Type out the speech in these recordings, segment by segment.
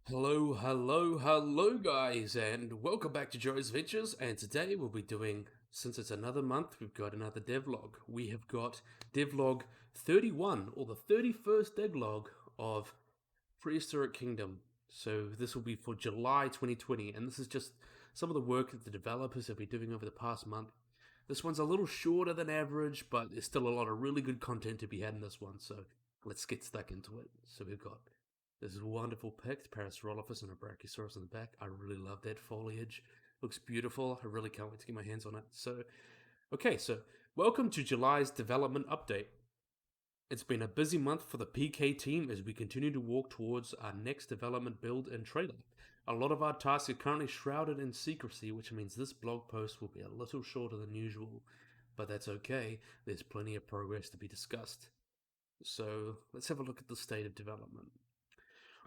Hello, guys, and welcome back to Joe's Adventures. And today we'll be doing, since it's another month, we've got another devlog. We have got devlog 31, or the 31st devlog of Prehistoric Kingdom. So this will be for July 2020, and this is just some of the work that the developers have been doing over the past month. This one's a little shorter than average, but there's still a lot of really good content to be had in this one, so let's get stuck into it. So we've got this wonderful pic, Parasaurolophus and a Brachiosaurus in the back. I really love that foliage. Looks beautiful. I really can't wait to get my hands on it. So welcome to July's development update. It's been a busy month for the PK team as we continue to walk towards our next development build and trailer. A lot of our tasks are currently shrouded in secrecy, which means this blog post will be a little shorter than usual. But that's okay, there's plenty of progress to be discussed. So let's have a look at the state of development.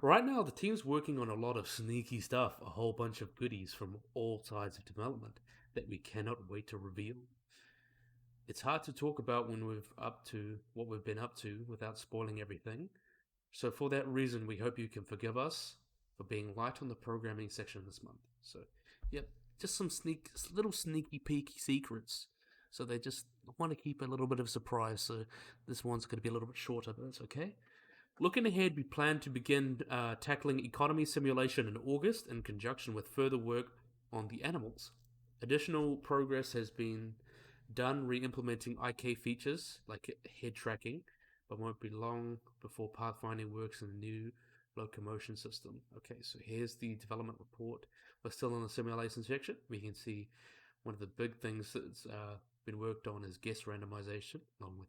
Right now, the team's working on a lot of sneaky stuff, a whole bunch of goodies from all sides of development that we cannot wait to reveal. It's hard to talk about when we've up to what we've been up to without spoiling everything. So for that reason, we hope you can forgive us for being light on the programming section this month. So, yep, just some little sneaky peeky secrets. So they just want to keep a little bit of surprise. So this one's going to be a little bit shorter, but that's okay. Looking ahead, we plan to begin tackling economy simulation in August in conjunction with further work on the animals. Additional progress has been done re implementing IK features like head tracking, but won't be long before pathfinding works in the new locomotion system. Okay, so here's the development report. We're still in the simulation section. We can see one of the big things that's been worked on is guest randomization, along with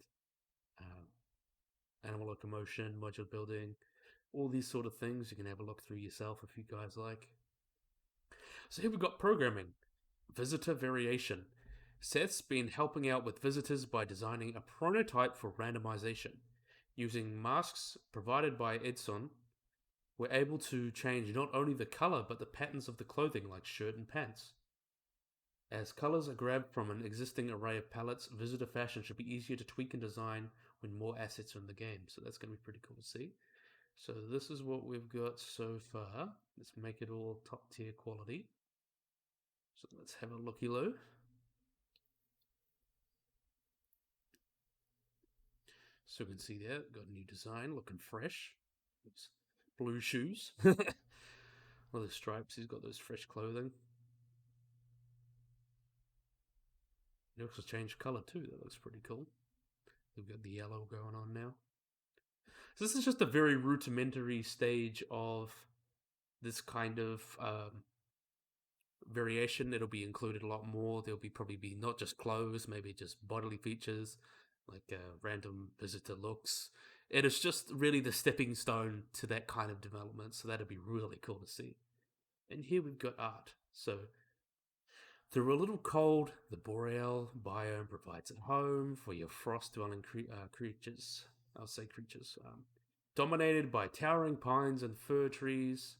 animal locomotion, module building, all these sort of things. You can have a look through yourself if you guys like. So here we've got programming. Visitor variation. Seth's been helping out with visitors by designing a prototype for randomization. Using masks provided by Edson, we're able to change not only the color but the patterns of the clothing, like shirt and pants. As colors are grabbed from an existing array of palettes, visitor fashion should be easier to tweak and design when more assets are in the game. So that's going to be pretty cool to see. So this is what we've got so far. Let's make it all top tier quality. So let's have a looky loo. So you can see there, got a new design, looking fresh. It's blue shoes. All the stripes, he's got those fresh clothing. It also changed colour too, that looks pretty cool. We've got the yellow going on now. So this is just a very rudimentary stage of this kind of variation. It'll be included a lot more. There'll be probably be not just clothes, maybe just bodily features like random visitor looks. It is just really the stepping stone to that kind of development. So that'd be really cool to see. And here we've got art. So through a little cold, the boreal biome provides a home for your frost-dwelling creatures. I'll say creatures. Dominated by towering pines and fir trees,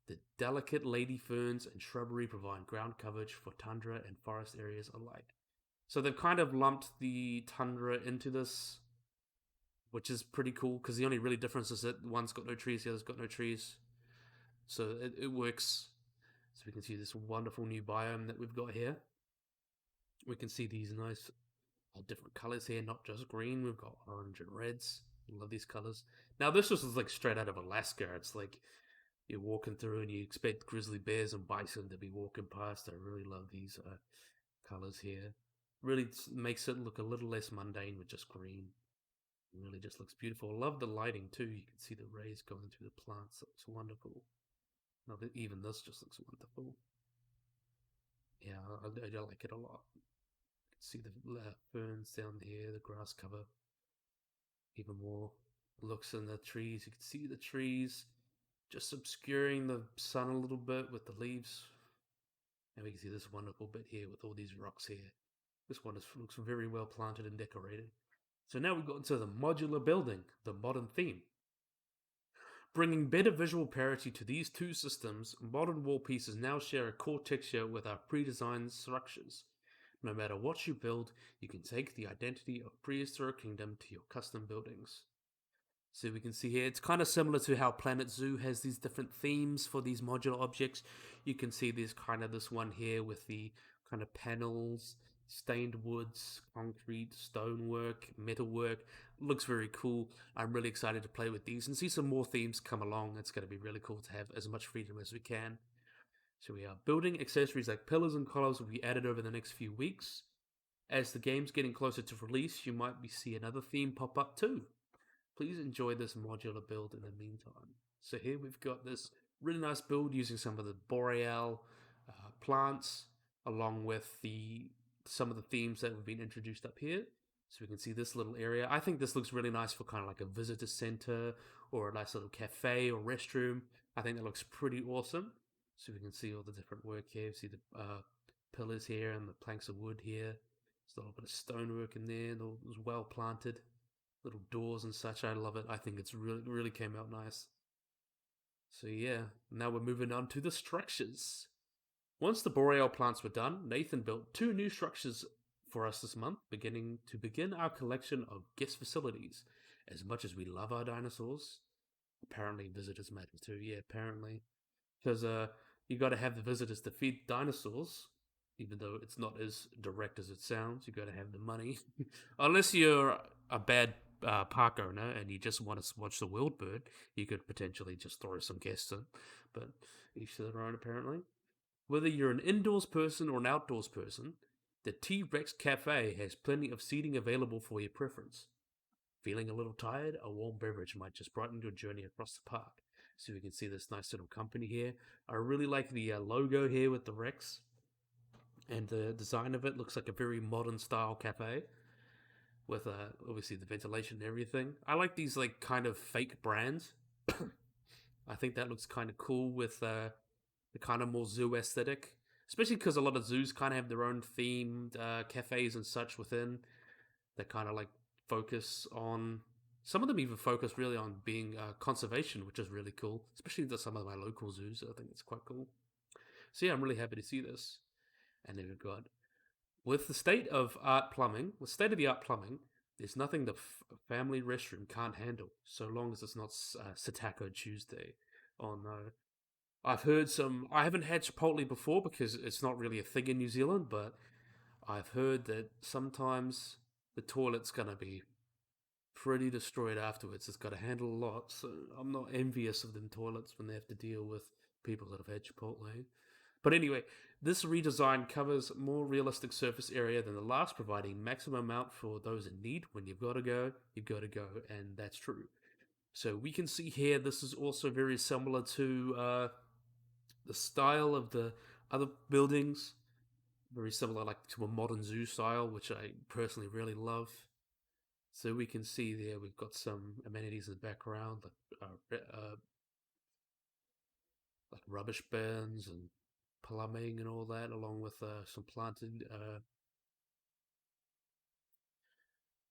the delicate lady ferns and shrubbery provide ground coverage for tundra and forest areas alike. So they've kind of lumped the tundra into this, which is pretty cool because the only really difference is that one's got no trees, the other's got no trees. So it works. So we can see this wonderful new biome that we've got here. We can see these nice different colors here, not just green. We've got orange and reds. I love these colors. Now this is like straight out of Alaska. It's like you're walking through and you expect grizzly bears and bison to be walking past. I really love these colors here. Really makes it look a little less mundane with just green. It really just looks beautiful. I love the lighting too. You can see the rays going through the plants. It's wonderful. Now, even this just looks wonderful. Yeah, I like it a lot. You can see the ferns down here, the grass cover. Even more looks in the trees. You can see the trees just obscuring the sun a little bit with the leaves. And we can see this wonderful bit here with all these rocks here. This one looks very well planted and decorated. So now we've got into the modular building, the modern theme. Bringing better visual parity to these two systems, modern wall pieces now share a core texture with our pre-designed structures. No matter what you build, you can take the identity of Prehistoric Kingdom to your custom buildings. So we can see here, it's kind of similar to how Planet Zoo has these different themes for these modular objects. You can see there's kind of this one here with the kind of panels, stained woods, concrete, stonework, metalwork. Looks very cool. I'm really excited to play with these and see some more themes come along. It's going to be really cool to have as much freedom as we can. So we are building accessories like pillars and columns will be added over the next few weeks. As the game's getting closer to release, you might see another theme pop up too. Please enjoy this modular build in the meantime. So here we've got this really nice build using some of the boreal plants along with the some of the themes that have been introduced up here. So we can see this little area. I think this looks really nice for kind of like a visitor center or a nice little cafe or restroom. I think that looks pretty awesome. So we can see all the different work here. See the pillars here and the planks of wood here. There's a little bit of stonework in there. It was well planted. Little doors and such. I love it. I think it's really came out nice. So yeah, now we're moving on to the structures. Once the boreal plants were done, Nathan built two new structures for us this month, beginning to begin our collection of guest facilities. As much as we love our dinosaurs, apparently visitors matter too. Yeah, apparently, because you got to have the visitors to feed dinosaurs. Even though it's not as direct as it sounds, you got to have the money. Unless you're a bad park owner and you just want to watch the wild bird, you could potentially just throw some guests in. But each to their own, apparently. Whether you're an indoors person or an outdoors person, the T Rex Cafe has plenty of seating available for your preference. Feeling a little tired? A warm beverage might just brighten your journey across the park. So we can see this nice little company here. I really like the logo here with the Rex. And the design of it looks like a very modern style cafe with obviously the ventilation and everything. I like these like kind of fake brands. I think that looks kind of cool with the kind of more zoo aesthetic, especially because a lot of zoos kind of have their own themed cafes and such within that kind of like focus on. Some of them even focus really on being conservation, which is really cool, especially some of my local zoos. I think it's quite cool. So yeah, I'm really happy to see this. And then we've got with the state of art plumbing, with state of the art plumbing, there's nothing the family restroom can't handle, so long as it's not Satako Tuesday. Oh no. I've heard some. I haven't had Chipotle before because it's not really a thing in New Zealand, but I've heard that sometimes the toilet's gonna be pretty destroyed afterwards. It's got to handle a lot, so I'm not envious of them toilets when they have to deal with people that have had Chipotle. But anyway, this redesign covers more realistic surface area than the last, providing maximum amount for those in need. When you've got to go, you've got to go, and that's true. So we can see here, this is also very similar to the style of the other buildings. Very similar, like to a modern zoo style, which I personally really love. So we can see there we've got some amenities in the background, like rubbish bins and plumbing and all that, along with some planted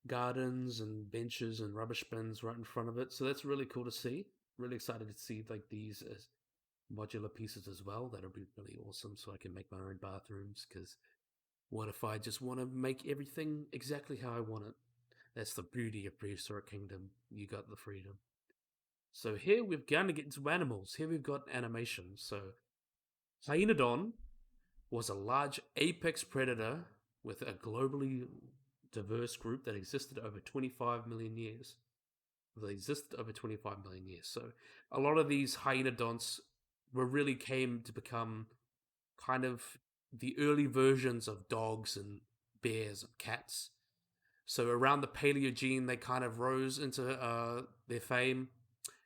gardens and benches and rubbish bins right in front of it. So that's really cool to see. Really excited to see like these as modular pieces as well. That'll be really awesome. So I can make my own bathrooms. Because what if I just want to make everything exactly how I want it? That's the beauty of Prehistoric Kingdom. You got the freedom. So here we're going to get into animals. Here we've got animation. So Hyaenodon was a large apex predator with a globally diverse group that existed over 25 million years. They existed over 25 million years. So a lot of these hyaenodonts were really came to become kind of the early versions of dogs and bears and cats. So around the Paleogene, they kind of rose into their fame.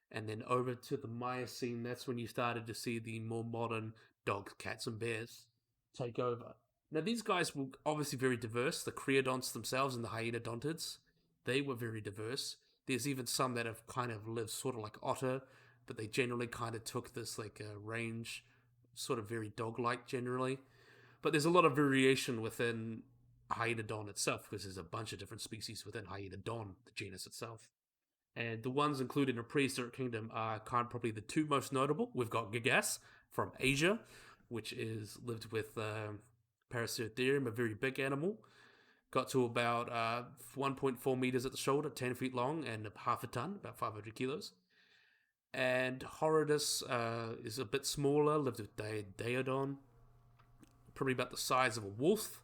And then over to the Miocene, that's when you started to see the more modern dogs, cats, and bears take over. Now, these guys were obviously very diverse. The creodonts themselves and the hyaenodontids, they were very diverse. There's even some that have kind of lived sort of like otter, but they generally kind of took this like range, sort of very dog-like generally. But there's a lot of variation within Hyaenodon itself, because there's a bunch of different species within Hyaenodon, the genus itself. And the ones included in Prehistoric Kingdom are kind of probably the two most notable. We've got Gigas from Asia, which is lived with Paraceratherium, a very big animal. Got to about 1.4 meters at the shoulder, 10 feet long, and half a ton, about 500 kilos. And Horridus is a bit smaller, lived with Daedon, probably about the size of a wolf.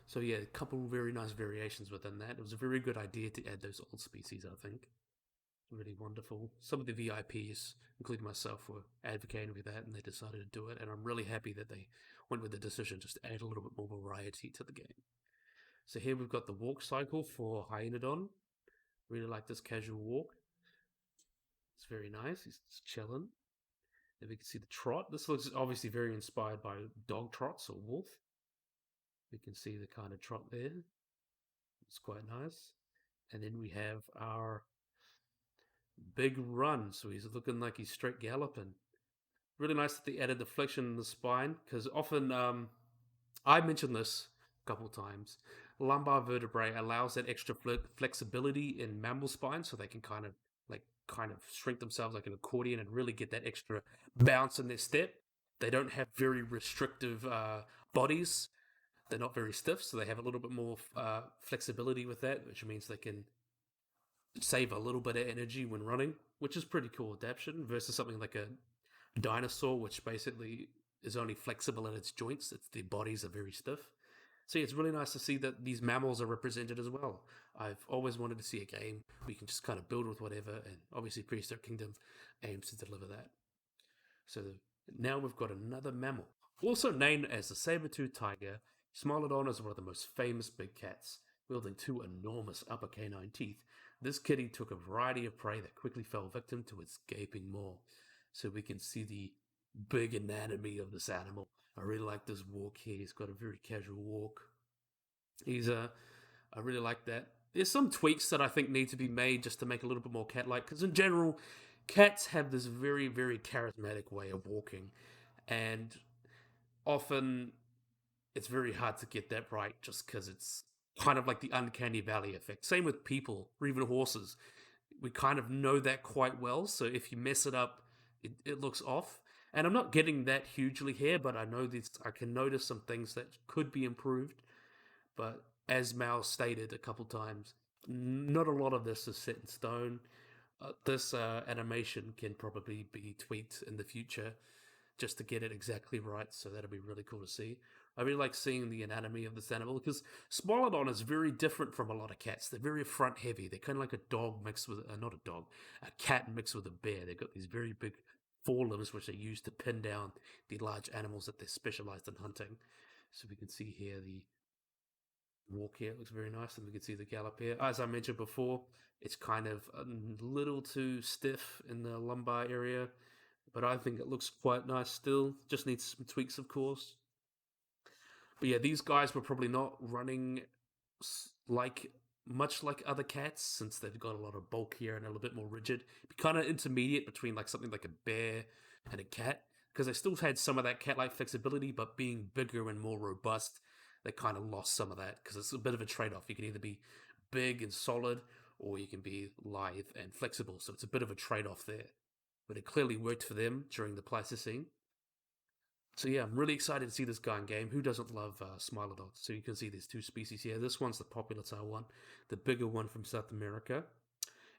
So yeah, a couple very nice variations within that. It was a very good idea to add those old species, I think. Really wonderful. Some of the VIPs, including myself, were advocating for that, and they decided to do it. And I'm really happy that they went with the decision just to add a little bit more variety to the game. So here we've got the walk cycle for Hyaenodon. Really like this casual walk. It's very nice. He's just chilling. And we can see the trot. This looks obviously very inspired by dog trots or wolf. We can see the kind of trot there. It's quite nice. And then we have our big run. So he's looking like he's straight galloping. Really nice that they added the flexion in the spine, because often, I mentioned this a couple times, lumbar vertebrae allows that extra flexibility in mammal spines, so they can kind of shrink themselves like an accordion and really get that extra bounce in their step. They don't have very restrictive bodies. They're not very stiff, so they have a little bit more flexibility with that, which means they can save a little bit of energy when running, which is pretty cool adaptation versus something like a dinosaur, which basically is only flexible in its joints. Their bodies are very stiff. So yeah, it's really nice to see that these mammals are represented as well. I've always wanted to see a game where you can just kind of build with whatever, and obviously Prehistoric Kingdom aims to deliver that. So now we've got another mammal, also named as the saber-toothed tiger. Smilodon is one of the most famous big cats, wielding two enormous upper canine teeth. This kitty took a variety of prey that quickly fell victim to its gaping maw. So we can see the big anatomy of this animal. I really like this walk here. He's got a very casual walk. I really like that. There's some tweaks that I think need to be made just to make it a little bit more cat-like, because in general, cats have this very, very charismatic way of walking, and often it's very hard to get that right just because it's kind of like the uncanny valley effect. Same with people, or even horses. We kind of know that quite well, so if you mess it up, it looks off. And I'm not getting that hugely here, but I know I can notice some things that could be improved. But as Mal stated a couple times, not a lot of this is set in stone. This animation can probably be tweaked in the future just to get it exactly right, so that'll be really cool to see. I really like seeing the anatomy of this animal, because Smilodon is very different from a lot of cats. They're very front heavy. They're kind of like a dog mixed with, not a dog, a cat mixed with a bear. They've got these very big forelimbs which they use to pin down the large animals that they're specialized in hunting. So we can see here the walk here. It looks very nice, and we can see the gallop here. As I mentioned before, it's kind of a little too stiff in the lumbar area, but I think it looks quite nice still. Just needs some tweaks, of course. But yeah, these guys were probably not running much like other cats, since they've got a lot of bulk here and a little bit more rigid. Kind of intermediate between like something like a bear and a cat, because they still had some of that cat-like flexibility, but being bigger and more robust, they kind of lost some of that, because it's a bit of a trade-off. You can either be big and solid, or you can be lithe and flexible, so it's a bit of a trade-off there. But it clearly worked for them during the Pleistocene. So yeah, I'm really excited to see this guy in game. Who doesn't love Smilodons? So you can see there's two species here. This one's the popular tail one, the bigger one from South America.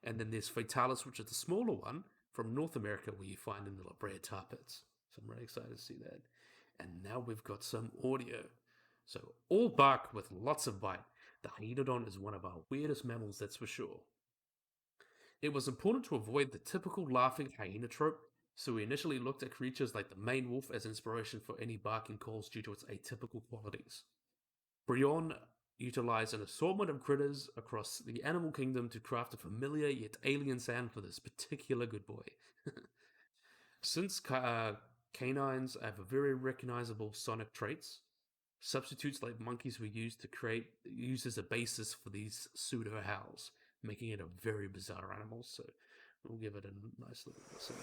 And then there's Fatalis, which is the smaller one from North America, where you find in the La Brea tar pits. So I'm really excited to see that. And now we've got some audio. So all bark with lots of bite. The Hyaenodon is one of our weirdest mammals, that's for sure. It was important to avoid the typical laughing hyena trope, so we initially looked at creatures like the Maine wolf as inspiration for any barking calls due to its atypical qualities. Brion utilized an assortment of critters across the animal kingdom to craft a familiar yet alien sound for this particular good boy. Since canines have a very recognizable sonic traits, substitutes like monkeys were used as a basis for these pseudo howls, making it a very bizarre animal. So we'll give it a nice little listen.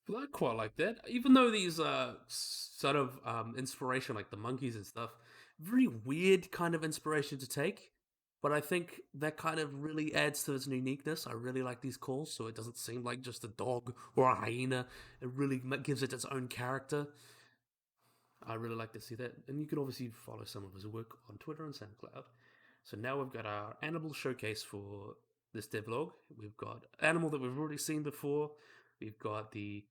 Well, I quite like that. Even though these sort of inspiration, like the monkeys and stuff, very weird kind of inspiration to take. But I think that kind of really adds to its uniqueness. I really like these calls, so it doesn't seem like just a dog or a hyena. It really gives it its own character. I really like to see that. And you can obviously follow some of his work on Twitter and SoundCloud. So now we've got our animal showcase for this devlog. We've got animal that we've already seen before. We've got the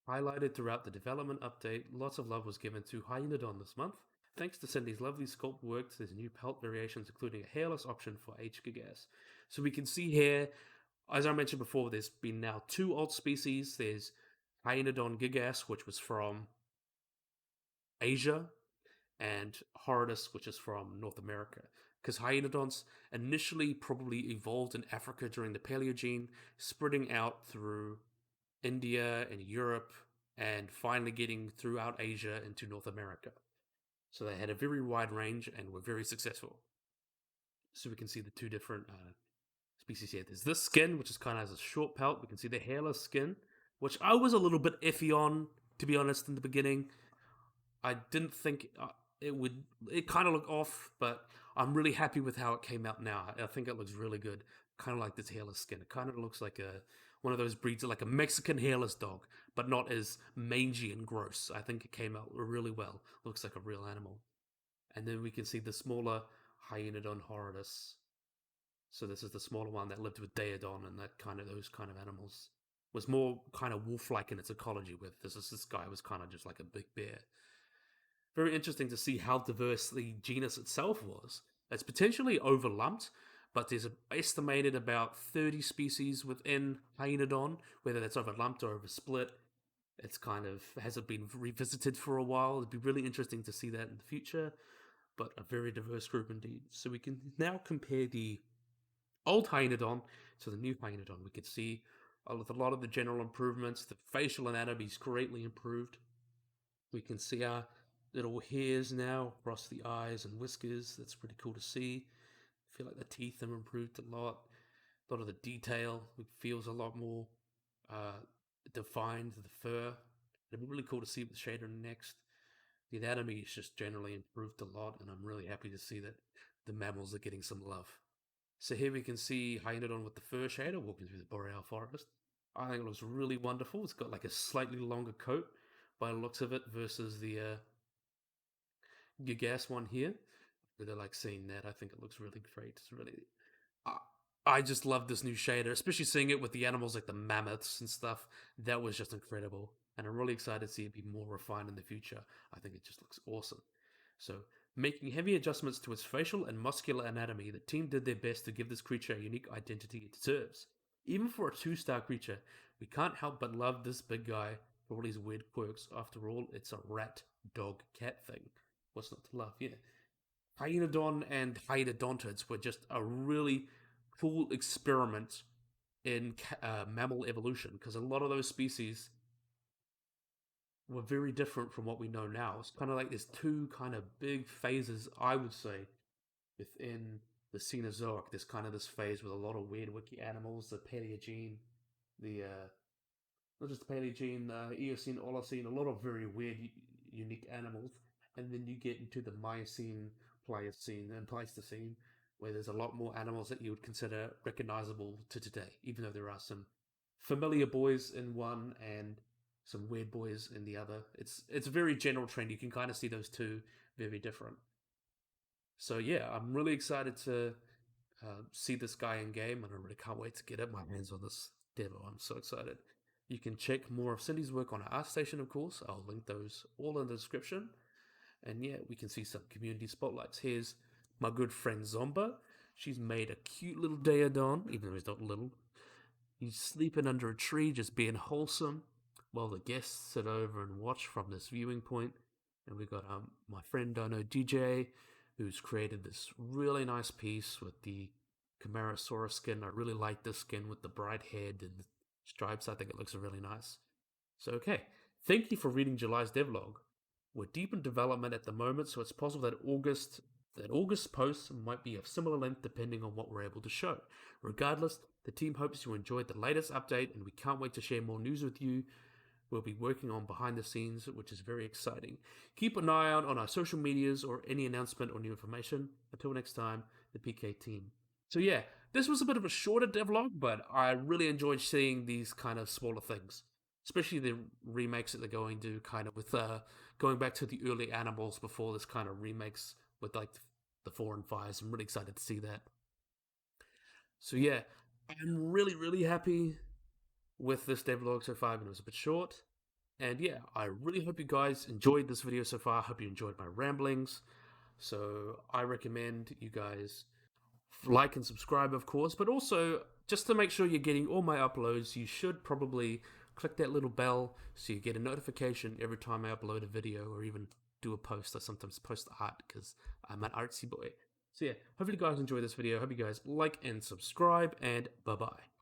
highlighted throughout the development update. Lots of love was given to Hyenodon this month. Thanks to Cindy's lovely sculpt work, there's new pelt variations, including a hairless option for H. gigas. So we can see here, as I mentioned before, there's been now two alt species. There's Hyenodon gigas, which was from Asia, and Horridus, which is from North America. Because hyenodonts initially probably evolved in Africa during the Paleogene, spreading out through India and Europe, and finally getting throughout Asia into North America. So they had a very wide range and were very successful. So we can see the two different species here. There's this skin, which is kind of has a short pelt. We can see the hairless skin, which I was a little bit iffy on, to be honest, in the beginning. I didn't think it would. It kind of looked off, but I'm really happy with how it came out now. I think it looks really good. Kind of like this hairless skin. It kind of looks like a one of those breeds, like a Mexican hairless dog, but not as mangy and gross. I think it came out really well. Looks like a real animal. And then we can see the smaller Hyenodon horridus. So this is the smaller one that lived with Daedon and that kind of those kind of animals. Was more kind of wolf-like in its ecology. With this guy was kind of just like a big bear. Very interesting to see how diverse the genus itself was. It's potentially overlumped, but there's estimated about 30 species within Hyenodon, whether that's overlumped or oversplit. It's kind of hasn't been revisited for a while. It'd be really interesting to see that in the future, but a very diverse group indeed. So we can now compare the old Hyenodon to the new Hyenodon. We can see with a lot of the general improvements, the facial anatomy is greatly improved. We can see our little hairs now across the eyes and whiskers. That's pretty cool to see. I feel like the teeth have improved a lot. A lot of the detail feels a lot more uh, defined. The fur. It'd be really cool to see with the shader next. The anatomy is just generally improved a lot, and I'm really happy to see that the mammals are getting some love. So here we can see Hyenodon with the fur shader walking through the boreal forest. I think it looks really wonderful. It's got like a slightly longer coat by the looks of it versus the Gigas one here. Really like seeing that. I think it looks really great. It's really, I, I just love this new shader, especially seeing it with the animals like the mammoths and stuff. That was just incredible, and I'm really excited to see it be more refined in the future. I think it just looks awesome. So, making heavy adjustments to its facial and muscular anatomy, the team did their best to give this creature a unique identity it deserves. Even for a two-star creature, we can't help but love this big guy for all his weird quirks. After all, it's a rat, dog, cat thing. What's not to love? Yeah. Hyenodon and Hydenodontids were just a really cool experiment in mammal evolution because a lot of those species were very different from what we know now. It's kind of like there's two kind of big phases, I would say, within the Cenozoic. There's kind of this phase with a lot of weird wiki animals, the Paleogene, the not just the Paleogene, Eocene, Holocene, a lot of very weird, unique animals. And then you get into the Miocene, Pliocene, and Pleistocene, where there's a lot more animals that you would consider recognizable to today, even though there are some familiar boys in one and some weird boys in the other. It's a very general trend. You can kind of see those two very different. So yeah, I'm really excited to see this guy in game, and I really can't wait to get my hands on this demo. I'm so excited. You can check more of Cindy's work on our ArtStation, of course. I'll link those all in the description. And yeah, we can see some community spotlights. Here's my good friend Zomba. She's made a cute little Daedon, even though he's not little. He's sleeping under a tree, just being wholesome, while the guests sit over and watch from this viewing point. And we've got my friend Dono DJ, who's created this really nice piece with the Camarasaurus skin. I really like this skin with the bright head and the stripes. I think it looks really nice. So, okay, thank you for reading July's devlog. We're deep in development at the moment, so it's possible that August posts might be of similar length depending on what we're able to show. Regardless, the team hopes you enjoyed the latest update, and we can't wait to share more news with you we'll be working on behind the scenes, which is very exciting. Keep an eye out on our social medias or any announcement or new information. Until next time, the PK team. So yeah, this was a bit of a shorter devlog, but I really enjoyed seeing these kind of smaller things, especially the remakes that they're going to kind of with going back to the early animals before this kind of remakes with like the 4 and 5s. I'm really excited to see that. So yeah, I'm really happy with this devlog so far. It was a bit short. And yeah, I really hope you guys enjoyed this video so far. I hope you enjoyed my ramblings. So I recommend you guys like and subscribe, of course, but also just to make sure you're getting all my uploads, you should probably click that little bell so you get a notification every time I upload a video or even do a post. I sometimes post art because I'm an artsy boy. So yeah, hopefully you guys enjoy this video. Hope you guys like and subscribe, and bye bye.